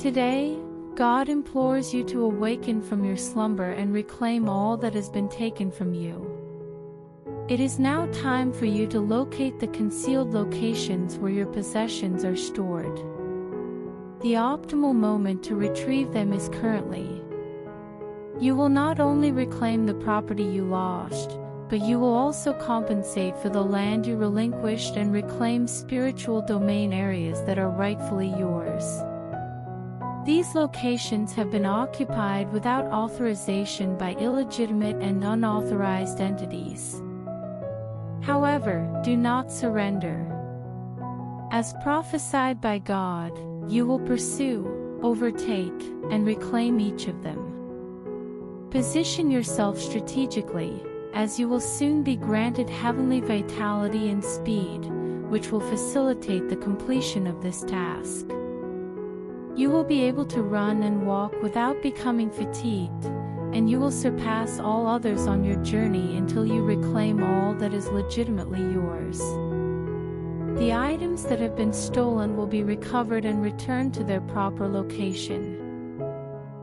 Today, God implores you to awaken from your slumber and reclaim all that has been taken from you. It is now time for you to locate the concealed locations where your possessions are stored. The optimal moment to retrieve them is currently. You will not only reclaim the property you lost, but you will also compensate for the land you relinquished and reclaim spiritual domain areas that are rightfully yours. These locations have been occupied without authorization by illegitimate and unauthorized entities. However, do not surrender. As prophesied by God, you will pursue, overtake, and reclaim each of them. Position yourself strategically, as you will soon be granted heavenly vitality and speed, which will facilitate the completion of this task. You will be able to run and walk without becoming fatigued, and you will surpass all others on your journey until you reclaim all that is legitimately yours. The items that have been stolen will be recovered and returned to their proper location.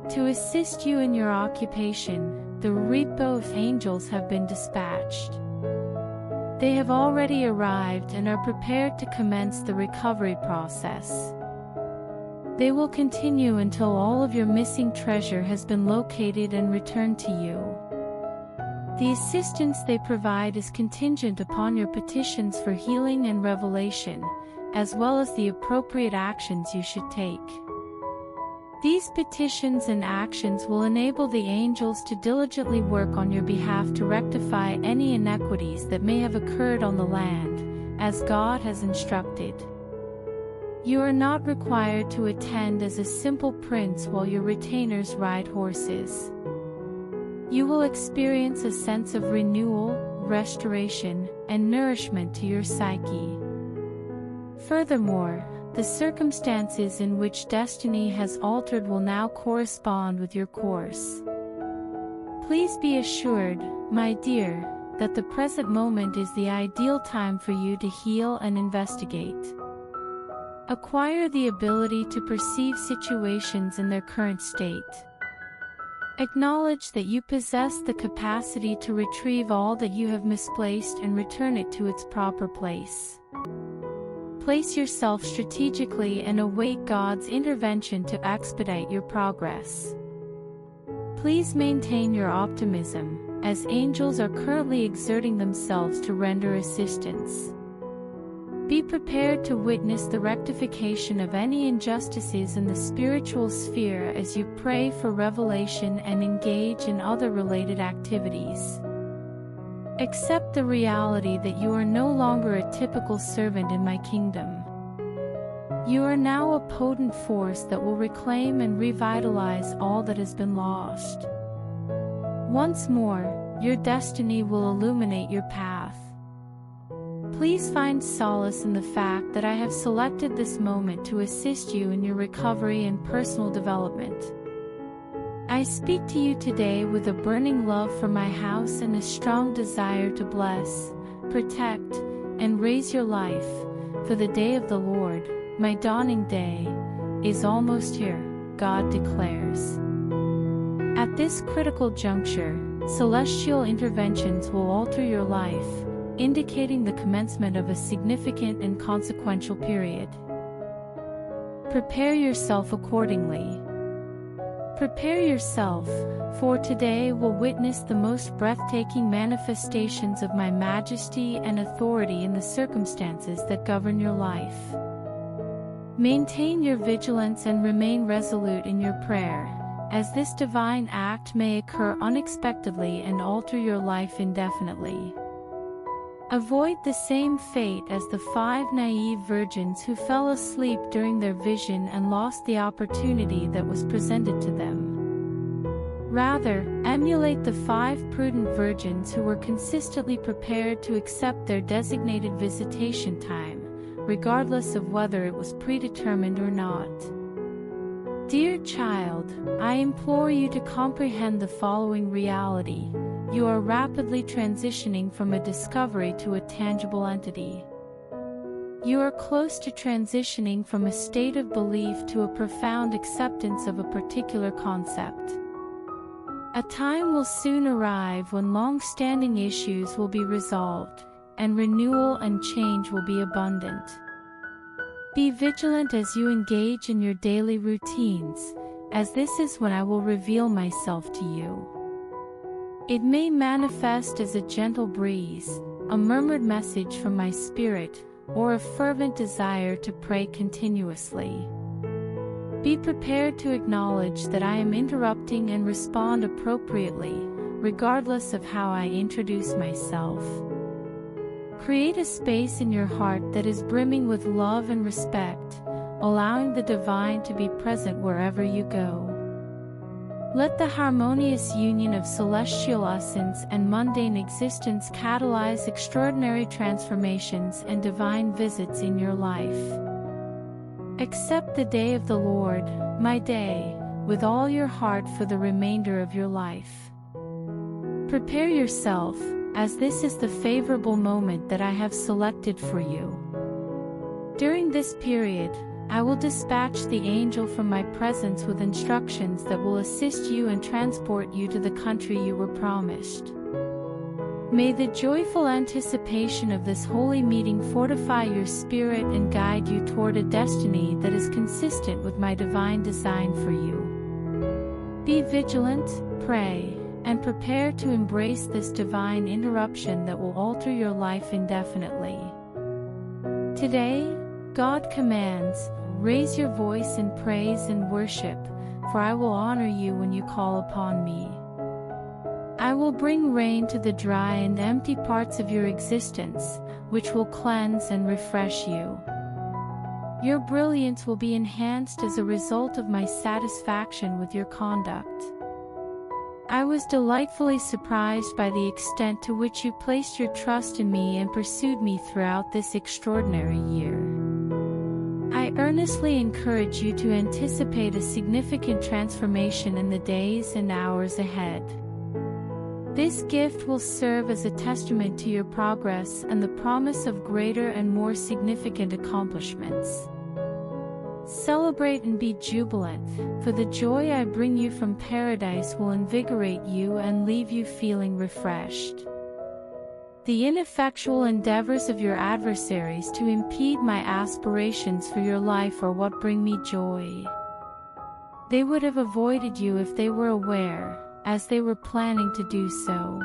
To assist you in your occupation, the repo of angels have been dispatched. They have already arrived and are prepared to commence the recovery process. They will continue until all of your missing treasure has been located and returned to you. The assistance they provide is contingent upon your petitions for healing and revelation, as well as the appropriate actions you should take. These petitions and actions will enable the angels to diligently work on your behalf to rectify any inequities that may have occurred on the land, as God has instructed. You are not required to attend as a simple prince while your retainers ride horses. You will experience a sense of renewal, restoration, and nourishment to your psyche. Furthermore, the circumstances in which destiny has altered will now correspond with your course. Please be assured, my dear, that the present moment is the ideal time for you to heal and investigate. Acquire the ability to perceive situations in their current state. Acknowledge that you possess the capacity to retrieve all that you have misplaced and return it to its proper place. Place yourself strategically and await God's intervention to expedite your progress. Please maintain your optimism, as angels are currently exerting themselves to render assistance. Be prepared to witness the rectification of any injustices in the spiritual sphere as you pray for revelation and engage in other related activities. Accept the reality that you are no longer a typical servant in my kingdom. You are now a potent force that will reclaim and revitalize all that has been lost. Once more, your destiny will illuminate your path. Please find solace in the fact that I have selected this moment to assist you in your recovery and personal development. I speak to you today with a burning love for my house and a strong desire to bless, protect, and raise your life, for the day of the Lord, my dawning day, is almost here, God declares. At this critical juncture, celestial interventions will alter your life, indicating the commencement of a significant and consequential period. Prepare yourself accordingly. Prepare yourself, for today will witness the most breathtaking manifestations of my majesty and authority in the circumstances that govern your life. Maintain your vigilance and remain resolute in your prayer, as this divine act may occur unexpectedly and alter your life indefinitely. Avoid the same fate as the 5 naive virgins who fell asleep during their vision and lost the opportunity that was presented to them. Rather, emulate the 5 prudent virgins who were consistently prepared to accept their designated visitation time, regardless of whether it was predetermined or not. Dear child, I implore you to comprehend the following reality. You are rapidly transitioning from a discovery to a tangible entity. You are close to transitioning from a state of belief to a profound acceptance of a particular concept. A time will soon arrive when long-standing issues will be resolved, and renewal and change will be abundant. Be vigilant as you engage in your daily routines, as this is when I will reveal myself to you. It may manifest as a gentle breeze, a murmured message from my spirit, or a fervent desire to pray continuously. Be prepared to acknowledge that I am interrupting and respond appropriately, regardless of how I introduce myself. Create a space in your heart that is brimming with love and respect, allowing the divine to be present wherever you go. Let the harmonious union of celestial essence and mundane existence catalyze extraordinary transformations and divine visits in your life. Accept the day of the Lord, my day, with all your heart for the remainder of your life. Prepare yourself, as this is the favorable moment that I have selected for you. During this period, I will dispatch the angel from my presence with instructions that will assist you and transport you to the country you were promised. May the joyful anticipation of this holy meeting fortify your spirit and guide you toward a destiny that is consistent with my divine design for you. Be vigilant, pray, and prepare to embrace this divine interruption that will alter your life indefinitely. Today, God commands, raise your voice in praise and worship, for I will honor you when you call upon me. I will bring rain to the dry and empty parts of your existence, which will cleanse and refresh you. Your brilliance will be enhanced as a result of my satisfaction with your conduct. I was delightfully surprised by the extent to which you placed your trust in me and pursued me throughout this extraordinary year. I earnestly encourage you to anticipate a significant transformation in the days and hours ahead. This gift will serve as a testament to your progress and the promise of greater and more significant accomplishments. Celebrate and be jubilant, for the joy I bring you from paradise will invigorate you and leave you feeling refreshed. The ineffectual endeavors of your adversaries to impede my aspirations for your life are what bring me joy. They would have avoided you if they were aware, as they were planning to do so.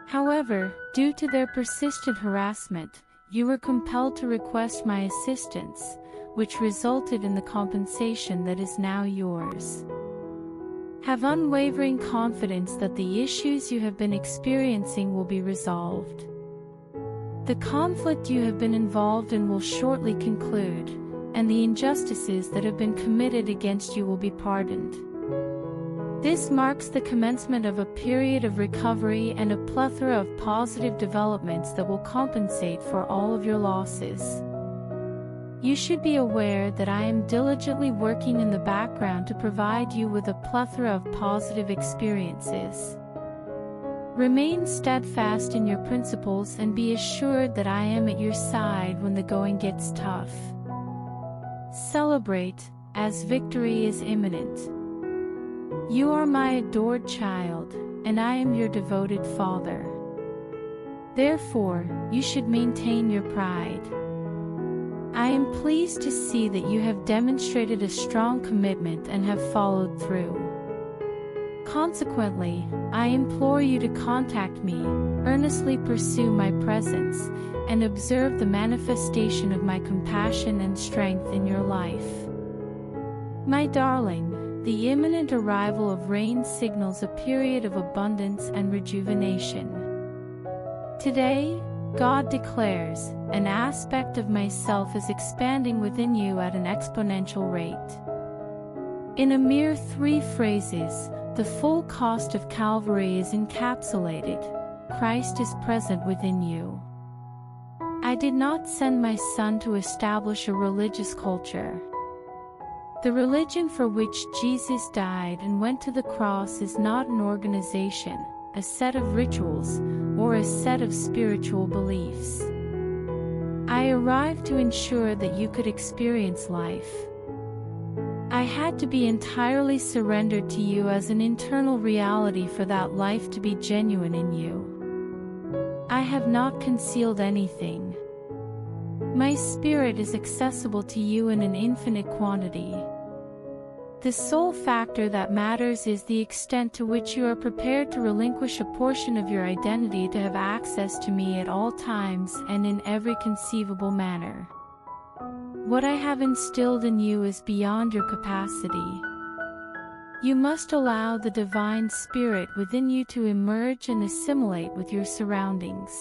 However, due to their persistent harassment, you were compelled to request my assistance, which resulted in the compensation that is now yours. Have unwavering confidence that the issues you have been experiencing will be resolved. The conflict you have been involved in will shortly conclude, and the injustices that have been committed against you will be pardoned. This marks the commencement of a period of recovery and a plethora of positive developments that will compensate for all of your losses. You should be aware that I am diligently working in the background to provide you with a plethora of positive experiences. Remain steadfast in your principles and be assured that I am at your side when the going gets tough. Celebrate, as victory is imminent. You are my adored child, and I am your devoted father. Therefore, you should maintain your pride. I am pleased to see that you have demonstrated a strong commitment and have followed through. Consequently, I implore you to contact me, earnestly pursue my presence, and observe the manifestation of my compassion and strength in your life. My darling, the imminent arrival of rain signals a period of abundance and rejuvenation. Today, God declares, an aspect of myself is expanding within you at an exponential rate. In a mere 3 phrases, the full cost of Calvary is encapsulated. Christ is present within you. I did not send my Son to establish a religious culture. The religion for which Jesus died and went to the cross is not an organization, a set of rituals, or a set of spiritual beliefs. I arrived to ensure that you could experience life. I had to be entirely surrendered to you as an internal reality for that life to be genuine in you. I have not concealed anything. My spirit is accessible to you in an infinite quantity. The sole factor that matters is the extent to which you are prepared to relinquish a portion of your identity to have access to me at all times and in every conceivable manner. What I have instilled in you is beyond your capacity. You must allow the divine spirit within you to emerge and assimilate with your surroundings.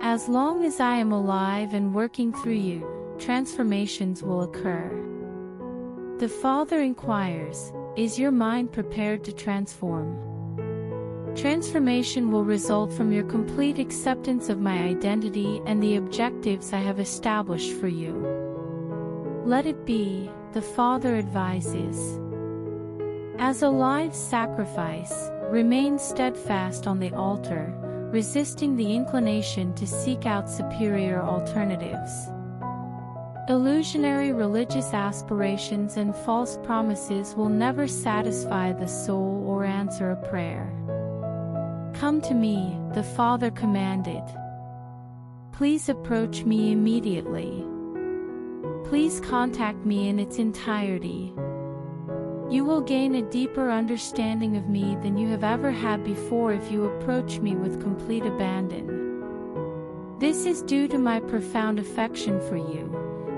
As long as I am alive and working through you, transformations will occur. The Father inquires, is your mind prepared to transform? Transformation will result from your complete acceptance of my identity and the objectives I have established for you. Let it be, the Father advises. As a live sacrifice, remain steadfast on the altar, resisting the inclination to seek out superior alternatives. Illusionary religious aspirations and false promises will never satisfy the soul or answer a prayer. Come to me, the Father commanded. Please approach me immediately. Please contact me in its entirety. You will gain a deeper understanding of me than you have ever had before if you approach me with complete abandon. This is due to my profound affection for you,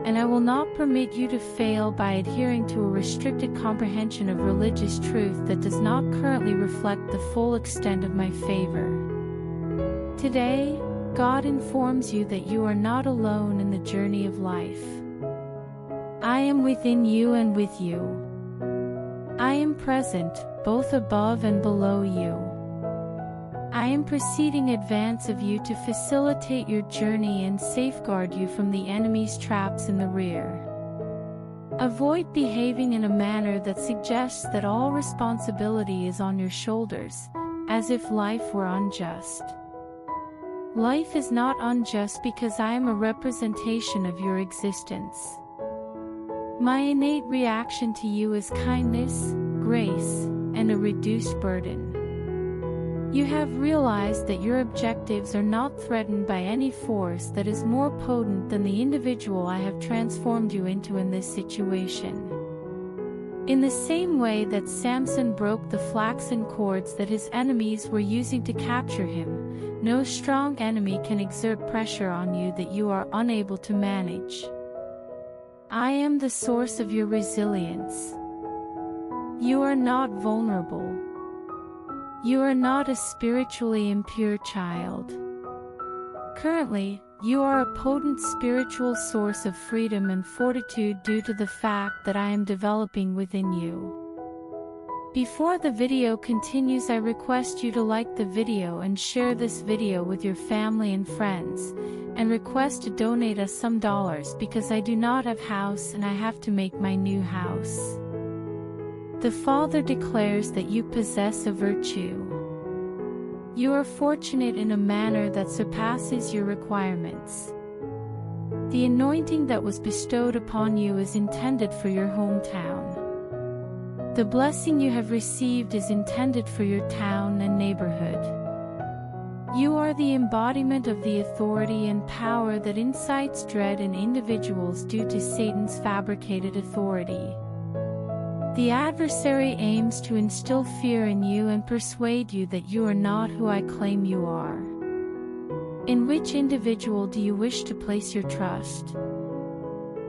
and I will not permit you to fail by adhering to a restricted comprehension of religious truth that does not currently reflect the full extent of my favor. Today, God informs you that you are not alone in the journey of life. I am within you and with you. I am present, both above and below you. I am proceeding advance of you to facilitate your journey and safeguard you from the enemy's traps in the rear. Avoid behaving in a manner that suggests that all responsibility is on your shoulders, as if life were unjust. Life is not unjust because I am a representation of your existence. My innate reaction to you is kindness, grace, and a reduced burden. You have realized that your objectives are not threatened by any force that is more potent than the individual I have transformed you into in this situation. In the same way that Samson broke the flaxen cords that his enemies were using to capture him, no strong enemy can exert pressure on you that you are unable to manage. I am the source of your resilience. You are not vulnerable. You are not a spiritually impure child. Currently, you are a potent spiritual source of freedom and fortitude due to the fact that I am developing within you. Before the video continues, I request you to like the video and share this video with your family and friends, and request to donate us some dollars because I do not have house and I have to make my new house. The Father declares that you possess a virtue. You are fortunate in a manner that surpasses your requirements. The anointing that was bestowed upon you is intended for your hometown. The blessing you have received is intended for your town and neighborhood. You are the embodiment of the authority and power that incites dread in individuals due to Satan's fabricated authority. The adversary aims to instill fear in you and persuade you that you are not who I claim you are. In which individual do you wish to place your trust?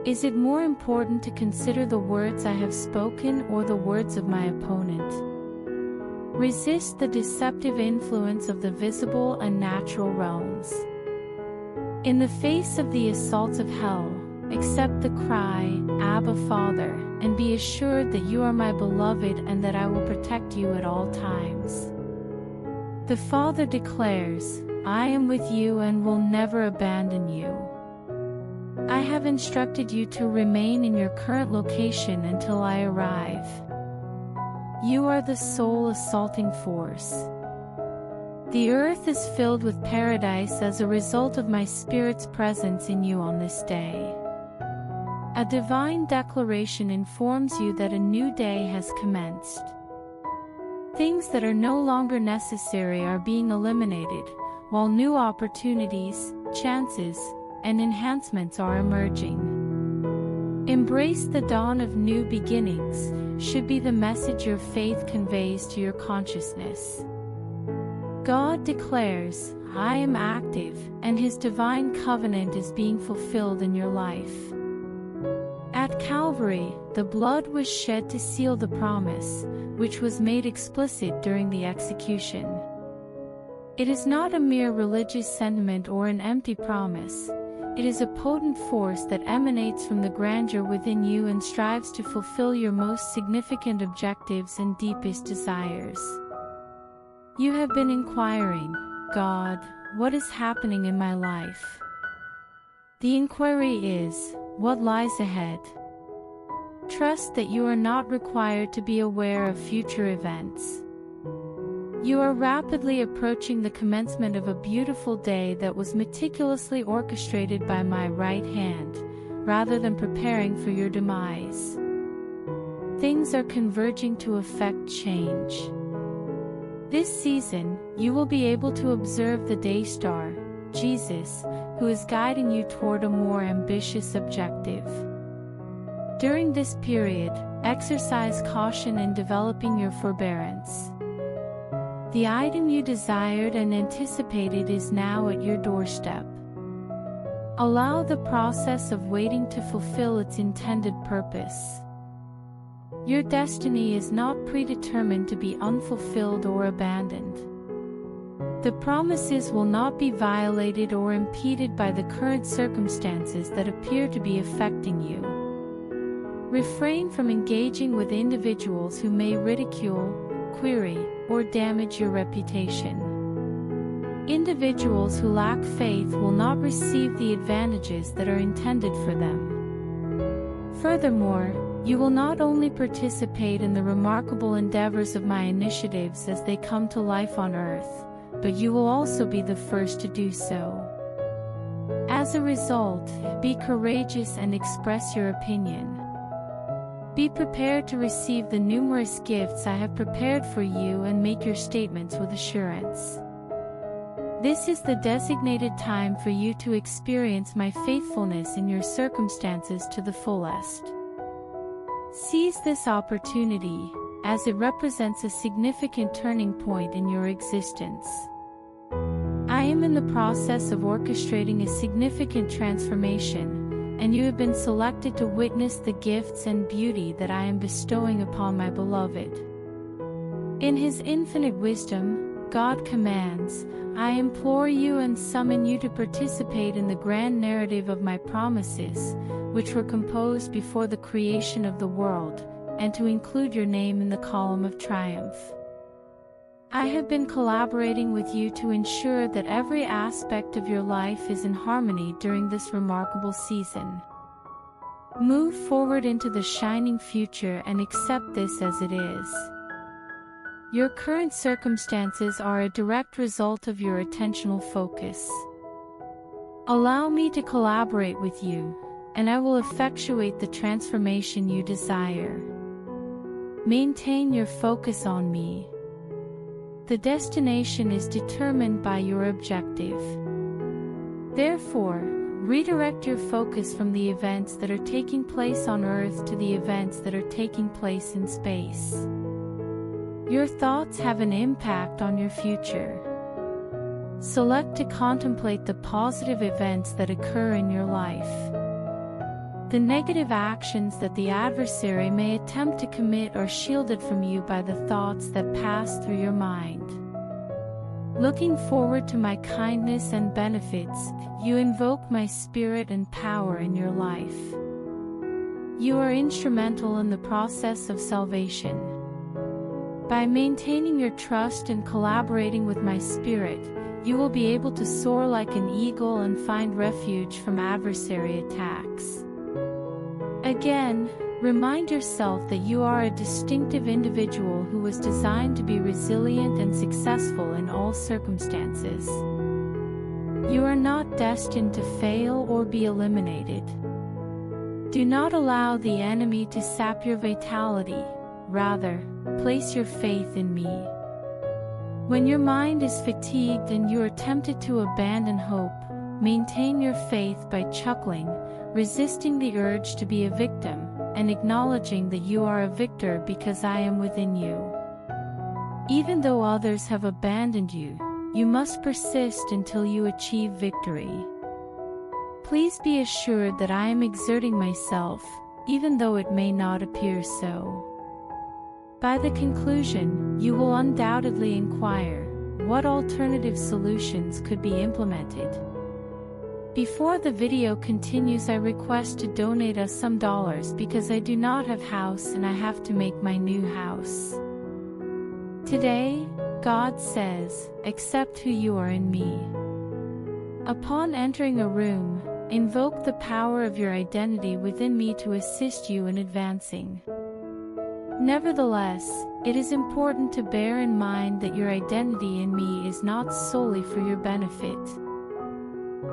Is it more important to consider the words I have spoken or the words of my opponent? Resist the deceptive influence of the visible and natural realms. In the face of the assaults of hell, accept the cry, Abba Father, and be assured that you are my beloved and that I will protect you at all times. The Father declares, I am with you and will never abandon you. I have instructed you to remain in your current location until I arrive. You are the sole assaulting force. The earth is filled with paradise as a result of my Spirit's presence in you on this day. A divine declaration informs you that a new day has commenced. Things that are no longer necessary are being eliminated, while new opportunities, chances, and enhancements are emerging. Embrace the dawn of new beginnings, should be the message your faith conveys to your consciousness. God declares, I am active, and His divine covenant is being fulfilled in your life. At Calvary, the blood was shed to seal the promise, which was made explicit during the execution. It is not a mere religious sentiment or an empty promise. It is a potent force that emanates from the grandeur within you and strives to fulfill your most significant objectives and deepest desires. You have been inquiring, God, what is happening in my life? The inquiry is, what lies ahead? Trust that you are not required to be aware of future events. You are rapidly approaching the commencement of a beautiful day that was meticulously orchestrated by my right hand, rather than preparing for your demise. Things are converging to effect change. This season, you will be able to observe the day star, Jesus, who is guiding you toward a more ambitious objective. During this period, exercise caution in developing your forbearance. The item you desired and anticipated is now at your doorstep. Allow the process of waiting to fulfill its intended purpose. Your destiny is not predetermined to be unfulfilled or abandoned. The promises will not be violated or impeded by the current circumstances that appear to be affecting you. Refrain from engaging with individuals who may ridicule, query, or damage your reputation. Individuals who lack faith will not receive the advantages that are intended for them. Furthermore, you will not only participate in the remarkable endeavors of my initiatives as they come to life on earth, but you will also be the first to do so. As a result, be courageous and express your opinion. Be prepared to receive the numerous gifts I have prepared for you and make your statements with assurance. This is the designated time for you to experience my faithfulness in your circumstances to the fullest. Seize this opportunity, as it represents a significant turning point in your existence. I am in the process of orchestrating a significant transformation, and you have been selected to witness the gifts and beauty that I am bestowing upon my beloved. In His infinite wisdom, God commands, I implore you and summon you to participate in the grand narrative of my promises, which were composed before the creation of the world, and to include your name in the column of triumph. I have been collaborating with you to ensure that every aspect of your life is in harmony during this remarkable season. Move forward into the shining future and accept this as it is. Your current circumstances are a direct result of your attentional focus. Allow me to collaborate with you, and I will effectuate the transformation you desire. Maintain your focus on me. The destination is determined by your objective. Therefore, redirect your focus from the events that are taking place on Earth to the events that are taking place in space. Your thoughts have an impact on your future. Select to contemplate the positive events that occur in your life. The negative actions that the adversary may attempt to commit are shielded from you by the thoughts that pass through your mind. Looking forward to my kindness and benefits, you invoke my spirit and power in your life. You are instrumental in the process of salvation. By maintaining your trust and collaborating with my spirit, you will be able to soar like an eagle and find refuge from adversary attacks. Again, Remind yourself that you are a distinctive individual who was designed to be resilient and successful in all circumstances. You are not destined to fail or be eliminated. Do not allow the enemy to sap your vitality. Rather, place your faith in me. When your mind is fatigued and you are tempted to abandon hope, maintain your faith by chuckling, resisting the urge to be a victim, and acknowledging that you are a victor because I am within you. Even though others have abandoned you, you must persist until you achieve victory. Please be assured that I am exerting myself, even though it may not appear so. By the conclusion, you will undoubtedly inquire, what alternative solutions could be implemented? Before the video continues, I request to donate us some dollars because I do not have house and I have to make my new house. Today, God says, accept who you are in me. Upon entering a room, invoke the power of your identity within me to assist you in advancing. Nevertheless, it is important to bear in mind that your identity in me is not solely for your benefit.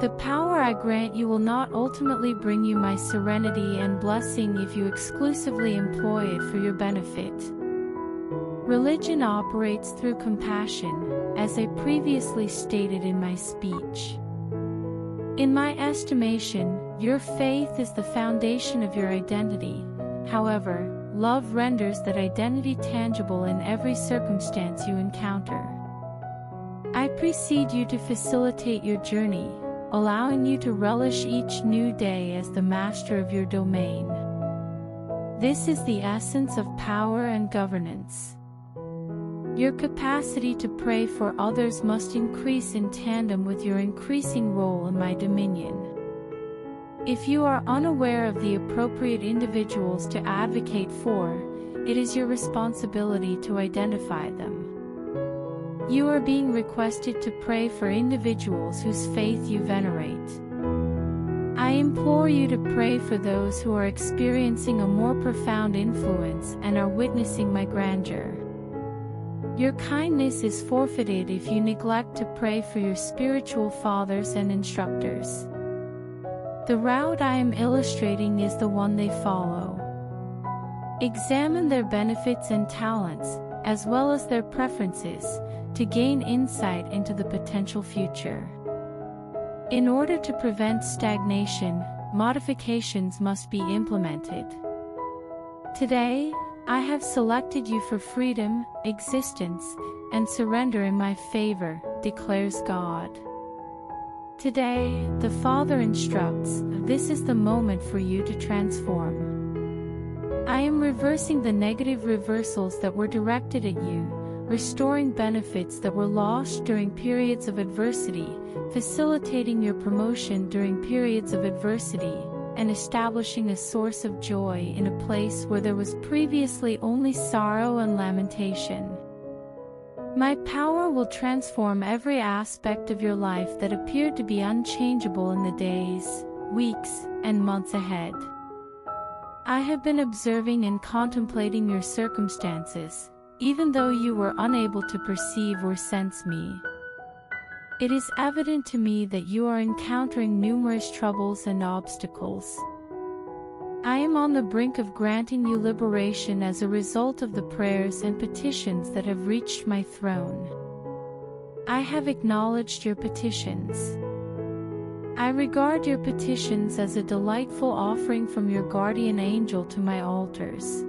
The power I grant you will not ultimately bring you my serenity and blessing if you exclusively employ it for your benefit. Religion operates through compassion, as I previously stated in my speech. In my estimation, your faith is the foundation of your identity. However, love renders that identity tangible in every circumstance you encounter. I precede you to facilitate your journey, allowing you to relish each new day as the master of your domain. This is the essence of power and governance. Your capacity to pray for others must increase in tandem with your increasing role in my dominion. If you are unaware of the appropriate individuals to advocate for, it is your responsibility to identify them. You are being requested to pray for individuals whose faith you venerate. I implore you to pray for those who are experiencing a more profound influence and are witnessing my grandeur. Your kindness is forfeited if you neglect to pray for your spiritual fathers and instructors. The route I am illustrating is the one they follow. Examine their benefits and talents, as well as their preferences, to gain insight into the potential future. In order to prevent stagnation, modifications must be implemented. Today, I have selected you for freedom, existence, and surrender in my favor, declares God. Today, the Father instructs, this is the moment for you to transform. I am reversing the negative reversals that were directed at you, restoring benefits that were lost during periods of adversity, facilitating your promotion during periods of adversity, and establishing a source of joy in a place where there was previously only sorrow and lamentation. My power will transform every aspect of your life that appeared to be unchangeable in the days, weeks, and months ahead. I have been observing and contemplating your circumstances, even though you were unable to perceive or sense me. It is evident to me that you are encountering numerous troubles and obstacles. I am on the brink of granting you liberation as a result of the prayers and petitions that have reached my throne. I have acknowledged your petitions. I regard your petitions as a delightful offering from your guardian angel to my altars.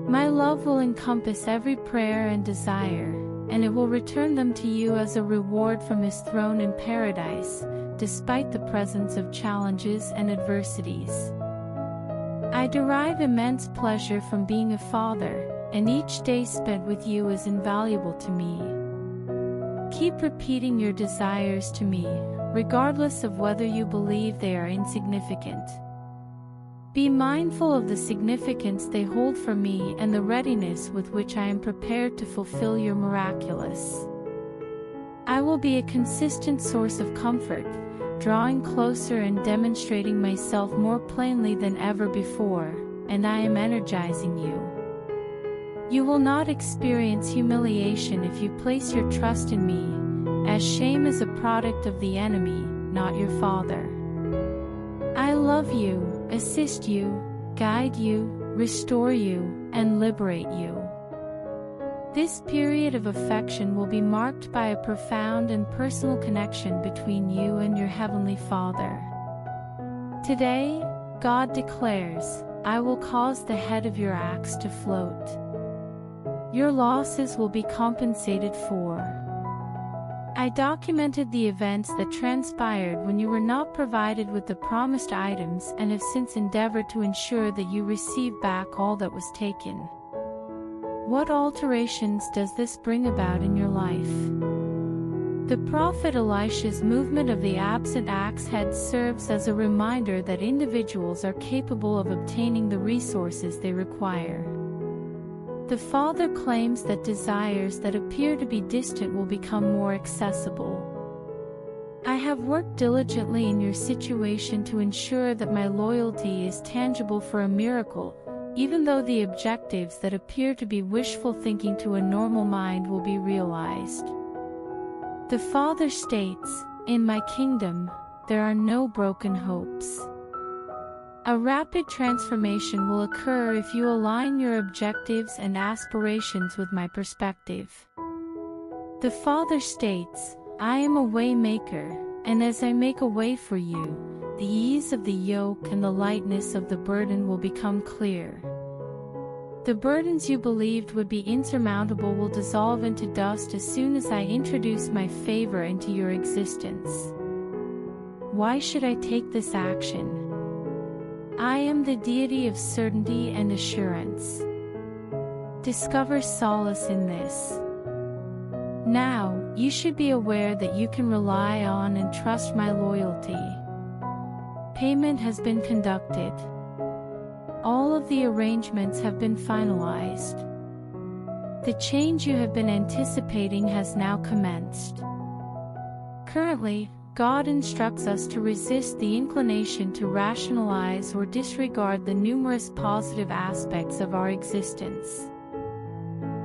My love will encompass every prayer and desire, and it will return them to you as a reward from His throne in paradise, despite the presence of challenges and adversities. I derive immense pleasure from being a father, and each day spent with you is invaluable to me. Keep repeating your desires to me, regardless of whether you believe they are insignificant. Be mindful of the significance they hold for me and the readiness with which I am prepared to fulfill your miraculous. I will be a consistent source of comfort, drawing closer and demonstrating myself more plainly than ever before, and I am energizing you. You will not experience humiliation if you place your trust in me, as shame is a product of the enemy, not your Father. I love you, assist you, guide you, restore you, and liberate you. This period of affection will be marked by a profound and personal connection between you and your Heavenly Father. Today, God declares, I will cause the head of your axe to float. Your losses will be compensated for. I documented the events that transpired when you were not provided with the promised items and have since endeavored to ensure that you receive back all that was taken. What alterations does this bring about in your life? The prophet Elisha's movement of the absent axe head serves as a reminder that individuals are capable of obtaining the resources they require. The Father claims that desires that appear to be distant will become more accessible. I have worked diligently in your situation to ensure that my loyalty is tangible for a miracle, even though the objectives that appear to be wishful thinking to a normal mind will be realized. The Father states, in my kingdom, there are no broken hopes. A rapid transformation will occur if you align your objectives and aspirations with my perspective. The Father states, I am a way maker, and as I make a way for you, the ease of the yoke and the lightness of the burden will become clear. The burdens you believed would be insurmountable will dissolve into dust as soon as I introduce my favor into your existence. Why should I take this action? I am the deity of certainty and assurance. Discover solace in this. Now, you should be aware that you can rely on and trust my loyalty. Payment has been conducted. All of the arrangements have been finalized. The change you have been anticipating has now commenced. Currently, God instructs us to resist the inclination to rationalize or disregard the numerous positive aspects of our existence.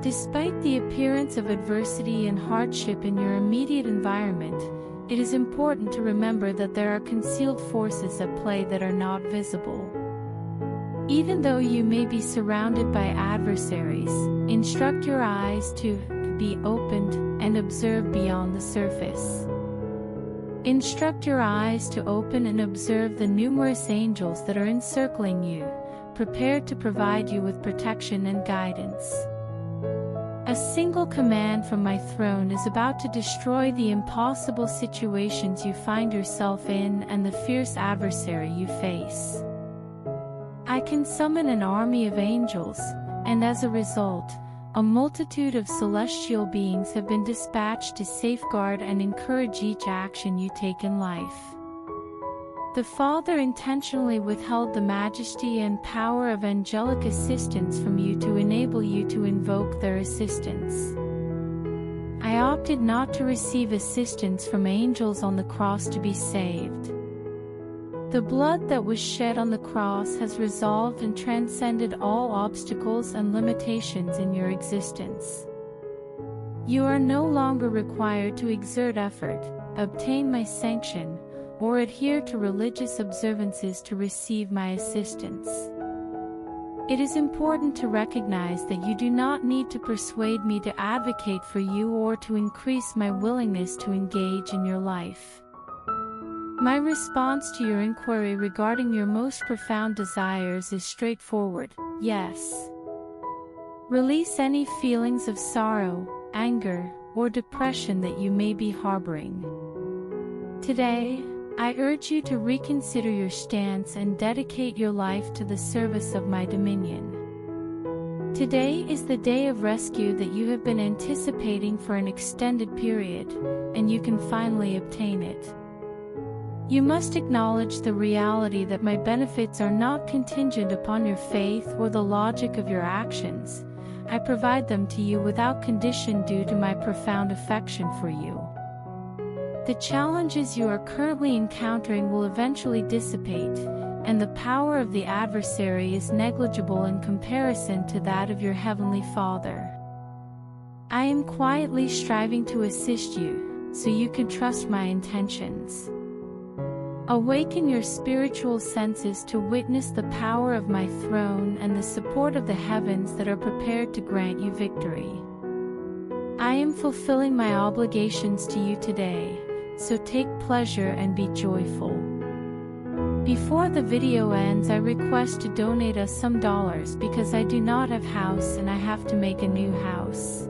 Despite the appearance of adversity and hardship in your immediate environment, it is important to remember that there are concealed forces at play that are not visible. Even though you may be surrounded by adversaries, instruct your eyes to be opened and observe beyond the surface. Instruct your eyes to open and observe the numerous angels that are encircling you, prepared to provide you with protection and guidance. A single command from my throne is about to destroy the impossible situations you find yourself in and the fierce adversary you face. I can summon an army of angels, and as a result, a multitude of celestial beings have been dispatched to safeguard and encourage each action you take in life. The Father intentionally withheld the majesty and power of angelic assistance from you to enable you to invoke their assistance. I opted not to receive assistance from angels on the cross to be saved. The blood that was shed on the cross has resolved and transcended all obstacles and limitations in your existence. You are no longer required to exert effort, obtain my sanction, or adhere to religious observances to receive my assistance. It is important to recognize that you do not need to persuade me to advocate for you or to increase my willingness to engage in your life. My response to your inquiry regarding your most profound desires is straightforward: yes. Release any feelings of sorrow, anger, or depression that you may be harboring. Today, I urge you to reconsider your stance and dedicate your life to the service of my dominion. Today is the day of rescue that you have been anticipating for an extended period, and you can finally obtain it. You must acknowledge the reality that my benefits are not contingent upon your faith or the logic of your actions. I provide them to you without condition due to my profound affection for you. The challenges you are currently encountering will eventually dissipate, and the power of the adversary is negligible in comparison to that of your Heavenly Father. I am quietly striving to assist you, so you can trust my intentions. Awaken your spiritual senses to witness the power of my throne and the support of the heavens that are prepared to grant you victory. I am fulfilling my obligations to you today, so take pleasure and be joyful. Before the video ends, I request to donate us some dollars because I do not have house and I have to make a new house.